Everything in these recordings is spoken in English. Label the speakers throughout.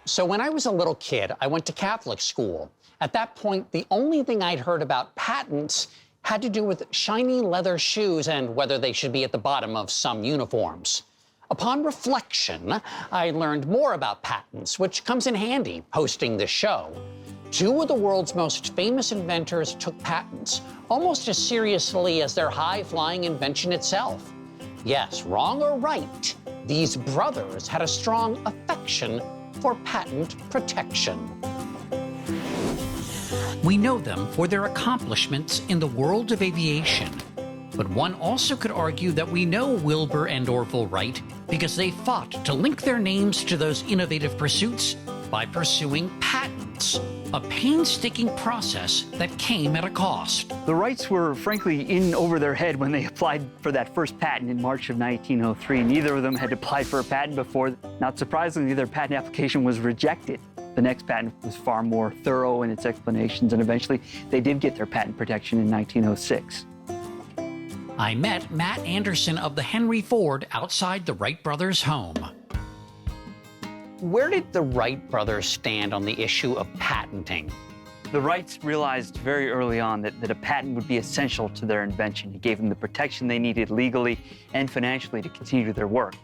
Speaker 1: So when I was a little kid, I went to Catholic school. At that point, the only thing I'd heard about patents had to do with shiny leather shoes and whether they should be at the bottom of some uniforms. Upon reflection, I learned more about patents, which comes in handy hosting this show. Two of the world's most famous inventors took patents almost as seriously as their high-flying invention itself. Yes, wrong or right, these brothers had a strong affection for patent protection.
Speaker 2: We know them for their accomplishments in the world of aviation. But one also could argue that we know Wilbur and Orville Wright because they fought to link their names to those innovative pursuits by pursuing patents, a painstaking process that came at a cost.
Speaker 3: The Wrights were frankly in over their head when they applied for that first patent in March of 1903. Neither of them had applied for a patent before. Not surprisingly, their patent application was rejected. The next patent was far more thorough in its explanations, and eventually they did get their patent protection in 1906.
Speaker 2: I met Matt Anderson of the Henry Ford outside the Wright brothers' home.
Speaker 1: Where did the Wright brothers stand on the issue of patenting?
Speaker 3: The Wrights realized very early on that a patent would be essential to their invention. It gave them the protection they needed legally and financially to continue their work.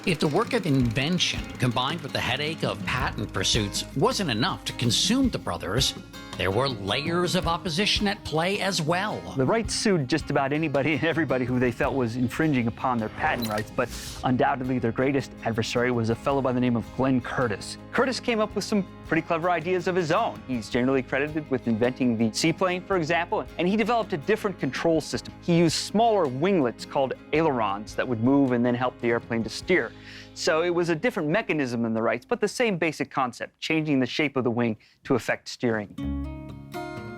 Speaker 2: If the work of invention combined with the headache of patent pursuits wasn't enough to consume the brothers, there were layers of opposition at play as well.
Speaker 3: The Wrights sued just about anybody and everybody who they felt was infringing upon their patent rights, but undoubtedly their greatest adversary was a fellow by the name of Glenn Curtiss. Curtiss came up with some pretty clever ideas of his own. He's generally credited with inventing the seaplane, for example, and he developed a different control system. He used smaller winglets called ailerons that would move and then help the airplane to steer. So it was a different mechanism than the Wrights, but the same basic concept, changing the shape of the wing to affect steering.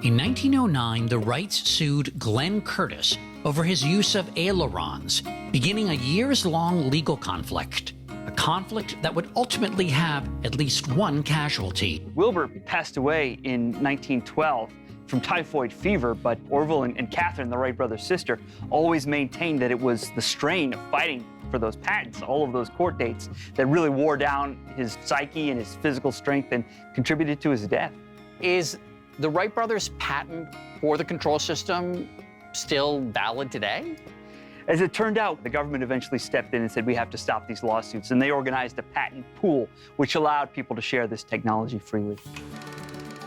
Speaker 2: In 1909, the Wrights sued Glenn Curtiss over his use of ailerons, beginning a years-long legal conflict, a conflict that would ultimately have at least one casualty.
Speaker 3: Wilbur passed away in 1912 from typhoid fever, but Orville and Catherine, the Wright brothers' sister, always maintained that it was the strain of fighting for those patents, all of those court dates, that really wore down his psyche and his physical strength and contributed to his death.
Speaker 1: Is the Wright brothers' patent for the control system still valid today?
Speaker 3: As it turned out, the government eventually stepped in and said, we have to stop these lawsuits, and they organized a patent pool, which allowed people to share this technology freely.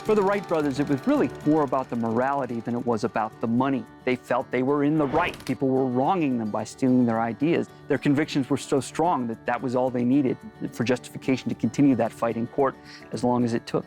Speaker 3: For the Wright brothers, it was really more about the morality than it was about the money. They felt they were in the right. People were wronging them by stealing their ideas. Their convictions were so strong that that was all they needed for justification to continue that fight in court as long as it took.